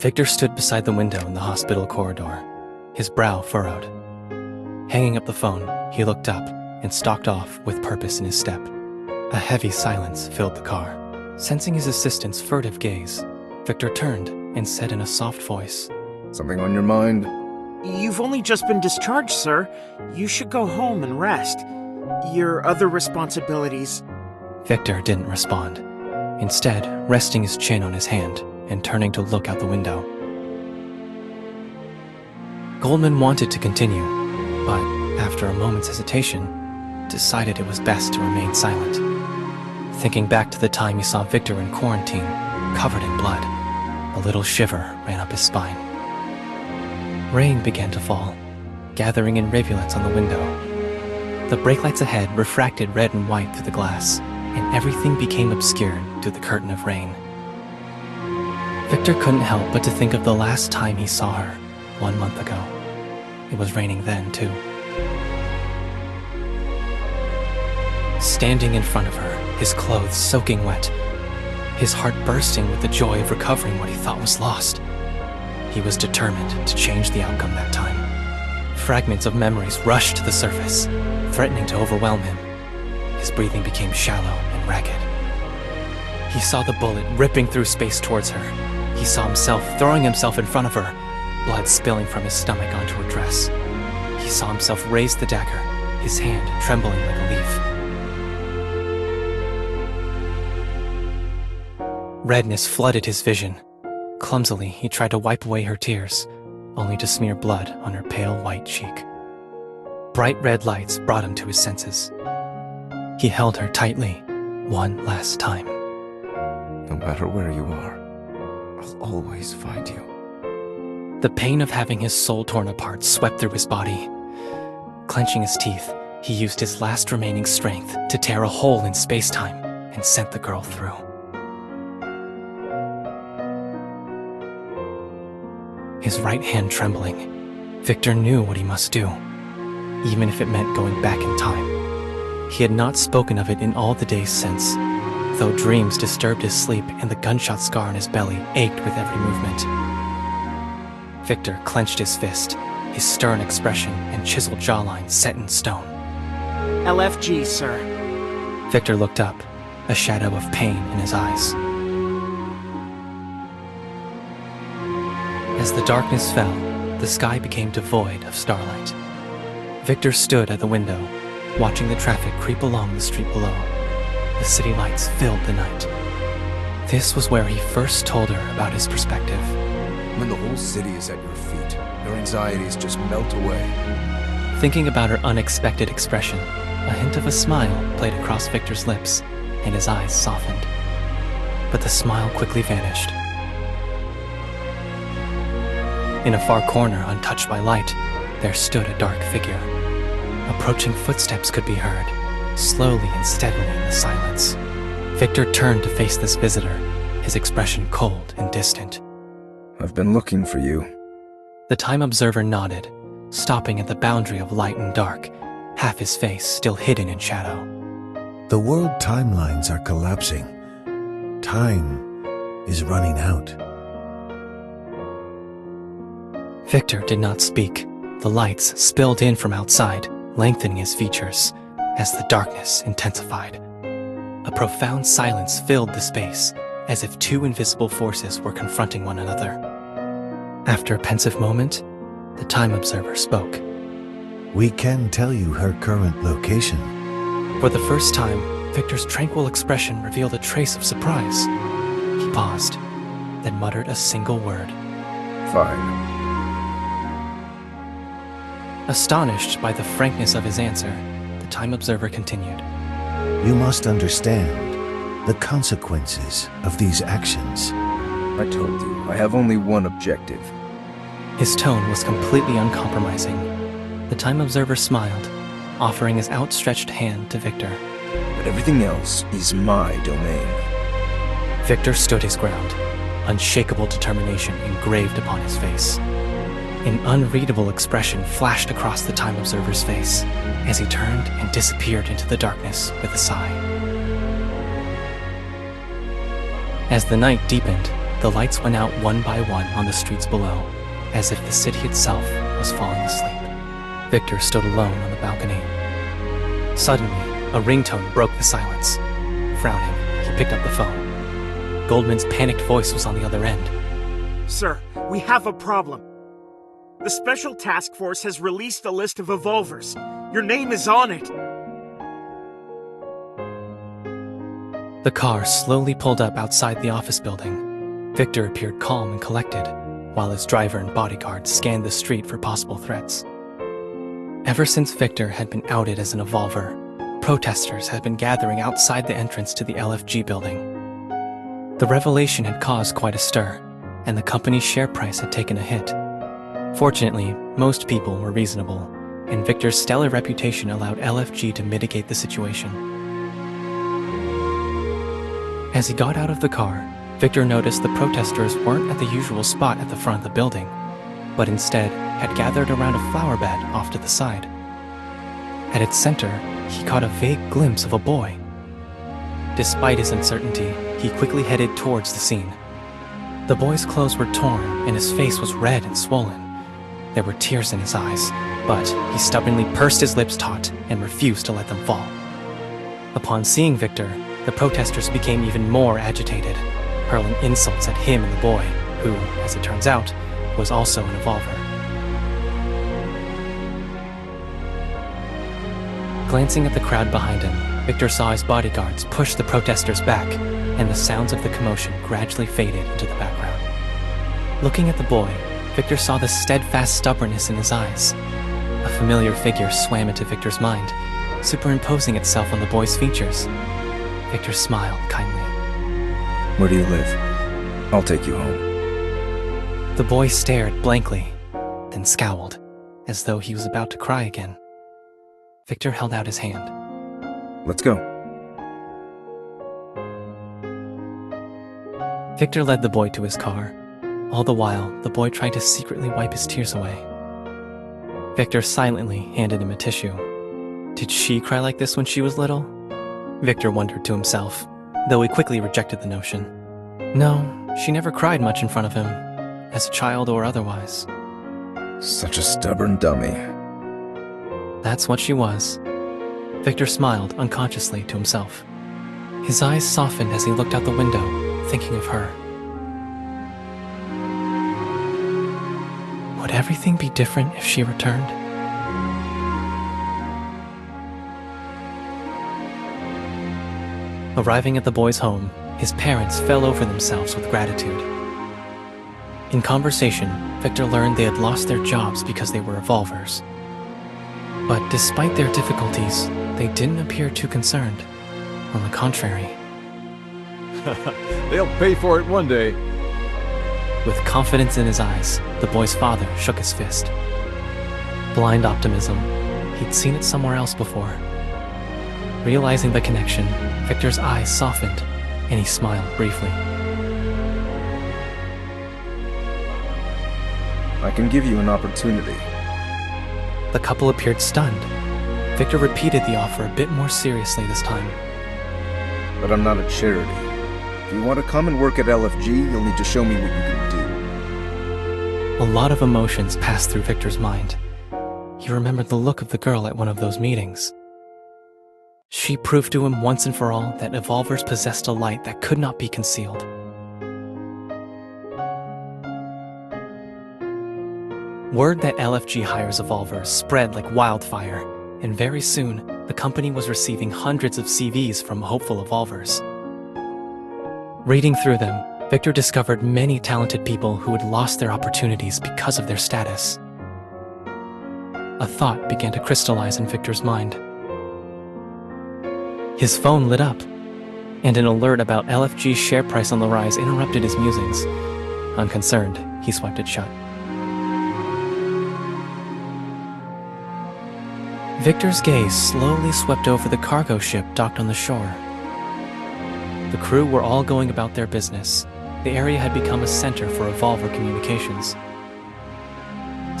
Victor stood beside the window in the hospital corridor, his brow furrowed. Hanging up the phone, he looked up and stalked off with purpose in his step. A heavy silence filled the car. Sensing his assistant's furtive gaze, Victor turned and said in a soft voice, "Something on your mind?" You've only just been discharged, sir. You should go home and rest. Your other responsibilities... Victor didn't respond, instead resting his chin on his hand and turning to look out the window. Goldman wanted to continue, but after a moment's hesitation, decided it was best to remain silent. Thinking back to the time he saw Victor in quarantine, covered in blood, a little shiver ran up his spine. Rain began to fall, gathering in rivulets on the window. The brake lights ahead refracted red and white through the glass, and everything became obscured through the curtain of rain. Victor couldn't help but to think of the last time he saw her, 1 month ago. It was raining then, too. Standing in front of her, his clothes soaking wet, his heart bursting with the joy of recovering what he thought was lost. He was determined to change the outcome that time. Fragments of memories rushed to the surface, threatening to overwhelm him. His breathing became shallow and ragged. He saw the bullet ripping through space towards her. He saw himself throwing himself in front of her, blood spilling from his stomach onto her dress. He saw himself raise the dagger, his hand trembling like a leaf. Redness flooded his vision. Clumsily, he tried to wipe away her tears, only to smear blood on her pale white cheek. Bright red lights brought him to his senses. He held her tightly, one last time. No matter where you are, I'll always find you. The pain of having his soul torn apart swept through his body. Clenching his teeth, he used his last remaining strength to tear a hole in space-time and sent the girl through. His right hand trembling, Victor knew what he must do, even if it meant going back in time. He had not spoken of it in all the days since, though dreams disturbed his sleep and the gunshot scar on his belly ached with every movement. Victor clenched his fist, his stern expression and chiseled jawline set in stone. LFG, sir. Victor looked up, a shadow of pain in his eyes. As the darkness fell, the sky became devoid of starlight. Victor stood at the window, watching the traffic creep along the street below. The city lights filled the night. This was where he first told her about his perspective. When the whole city is at your feet, your anxieties just melt away. Thinking about her unexpected expression, a hint of a smile played across Victor's lips, and his eyes softened. But the smile quickly vanished. In a far corner, untouched by light, there stood a dark figure. Approaching footsteps could be heard, slowly and steadily in the silence. Victor turned to face this visitor, his expression cold and distant. I've been looking for you. The time observer nodded, stopping at the boundary of light and dark, half his face still hidden in shadow. The world timelines are collapsing. Time is running out. Victor did not speak. The lights spilled in from outside, lengthening his features as the darkness intensified. A profound silence filled the space, as if two invisible forces were confronting one another. After a pensive moment, the time observer spoke. We can tell you her current location. For the first time, Victor's tranquil expression revealed a trace of surprise. He paused, then muttered a single word. Fine. Astonished by the frankness of his answer, the time observer continued. You must understand the consequences of these actions. I told you, I have only one objective. His tone was completely uncompromising. The time observer smiled, offering his outstretched hand to Victor. But everything else is my domain. Victor stood his ground, unshakable determination engraved upon his face. An unreadable expression flashed across the time observer's face as he turned and disappeared into the darkness with a sigh. As the night deepened, The lights went out one by one on the streets below, as if the city itself was falling asleep. Victor stood alone on the balcony. Suddenly, a ringtone broke the silence. Frowning, he picked up the phone. Goldman's panicked voice was on the other end. Sir, we have a problem. The Special Task Force has released a list of evolvers. Your name is on it. The car slowly pulled up outside the office building. Victor appeared calm and collected, while his driver and bodyguard scanned the street for possible threats. Ever since Victor had been outed as an evolver, protesters had been gathering outside the entrance to the LFG building. The revelation had caused quite a stir, and the company's share price had taken a hit. Fortunately, most people were reasonable, and Victor's stellar reputation allowed LFG to mitigate the situation. As he got out of the car, Victor noticed the protesters weren't at the usual spot at the front of the building, but instead had gathered around a flower bed off to the side. At its center, he caught a vague glimpse of a boy. Despite his uncertainty, he quickly headed towards the scene. The boy's clothes were torn and his face was red and swollen. There were tears in his eyes, but he stubbornly pursed his lips taut and refused to let them fall. Upon seeing Victor, the protesters became even more agitated, hurling insults at him and the boy, who, as it turns out, was also an evolver. Glancing at the crowd behind him, Victor saw his bodyguards push the protesters back, and the sounds of the commotion gradually faded into the background. Looking at the boy, Victor saw the steadfast stubbornness in his eyes. A familiar figure swam into Victor's mind, superimposing itself on the boy's features. Victor smiled kindly. Where do you live? I'll take you home. The boy stared blankly, then scowled, as though he was about to cry again. Victor held out his hand. Let's go. Victor led the boy to his car. All the while, the boy tried to secretly wipe his tears away. Victor silently handed him a tissue. Did she cry like this when she was little? Victor wondered to himself, though he quickly rejected the notion. No, she never cried much in front of him, as a child or otherwise. Such a stubborn dummy. That's what she was. Victor smiled unconsciously to himself. His eyes softened as he looked out the window, thinking of her. Would everything be different if she returned? Arriving at the boy's home, his parents fell over themselves with gratitude. In conversation, Victor learned they had lost their jobs because they were evolvers. But despite their difficulties, they didn't appear too concerned. On the contrary. They'll pay for it one day. With confidence in his eyes, the boy's father shook his fist. Blind optimism. He'd seen it somewhere else before. Realizing the connection, Victor's eyes softened, and he smiled briefly. I can give you an opportunity. The couple appeared stunned. Victor repeated the offer a bit more seriously this time. But I'm not a charity. If you want to come and work at LFG, you'll need to show me what you can do. A lot of emotions passed through Victor's mind. He remembered the look of the girl at one of those meetings. She proved to him once and for all that evolvers possessed a light that could not be concealed. Word that LFG hires evolvers spread like wildfire, and very soon, the company was receiving hundreds of CVs from hopeful evolvers. Reading through them, Victor discovered many talented people who had lost their opportunities because of their status. A thought began to crystallize in Victor's mind. His phone lit up, and an alert about LFG's share price on the rise interrupted his musings. Unconcerned, he swiped it shut. Victor's gaze slowly swept over the cargo ship docked on the shore. The crew were all going about their business. The area had become a center for evolver communications.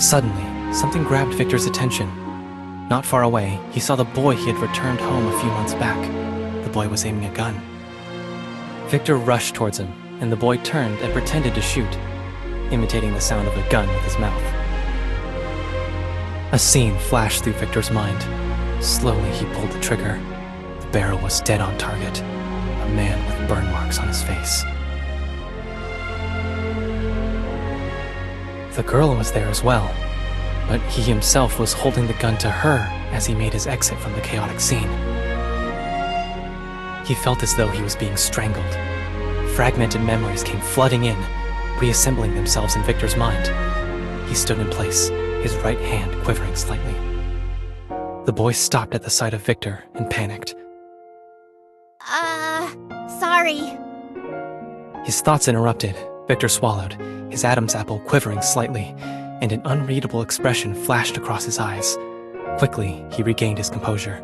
Suddenly, something grabbed Victor's attention. Not far away, he saw the boy he had returned home a few months back. The boy was aiming a gun. Victor rushed towards him and the boy turned and pretended to shoot, imitating the sound of a gun with his mouth. A scene flashed through Victor's mind. Slowly, he pulled the trigger. The barrel was dead on target, a man with burn marks on his face. The girl was there as well, but he himself was holding the gun to her as he made his exit from the chaotic scene. He felt as though he was being strangled. Fragmented memories came flooding in, reassembling themselves in Victor's mind. He stood in place, his right hand quivering slightly. The boy stopped at the sight of Victor and panicked. Sorry. His thoughts interrupted. Victor swallowed, his Adam's apple quivering slightly, and an unreadable expression flashed across his eyes. Quickly, he regained his composure.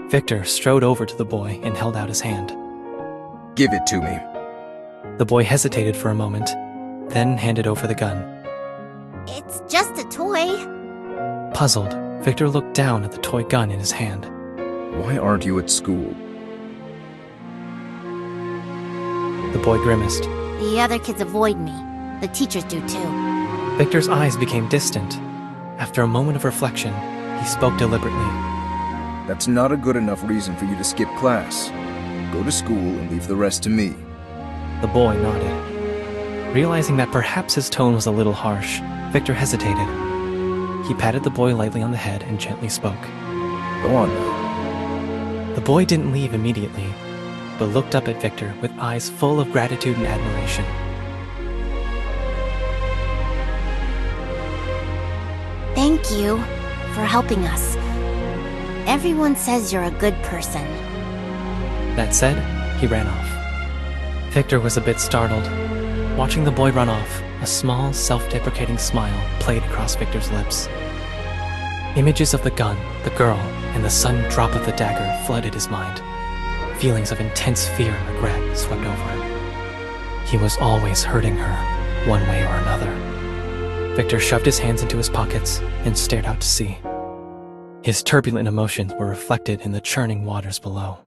Victor strode over to the boy and held out his hand. Give it to me. The boy hesitated for a moment, then handed over the gun. It's just a toy. Puzzled, Victor looked down at the toy gun in his hand. Why aren't you at school? The boy grimaced. The other kids avoid me. The teachers do too. Victor's eyes became distant. After a moment of reflection, he spoke deliberately. That's not a good enough reason for you to skip class. Go to school and leave the rest to me. The boy nodded. Realizing that perhaps his tone was a little harsh, Victor hesitated. He patted the boy lightly on the head and gently spoke. Go on now. The boy didn't leave immediately, but looked up at Victor with eyes full of gratitude and admiration. Thank you for helping us. Everyone says you're a good person. That said, he ran off. Victor was a bit startled. Watching the boy run off, a small, self-deprecating smile played across Victor's lips. Images of the gun, the girl, and the sudden drop of the dagger flooded his mind. Feelings of intense fear and regret swept over him. He was always hurting her, one way or another. Victor shoved his hands into his pockets and stared out to sea. His turbulent emotions were reflected in the churning waters below.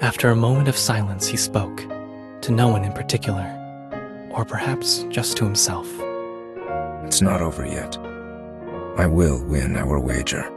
After a moment of silence, he spoke, to no one in particular, or perhaps just to himself. It's not over yet. I will win our wager.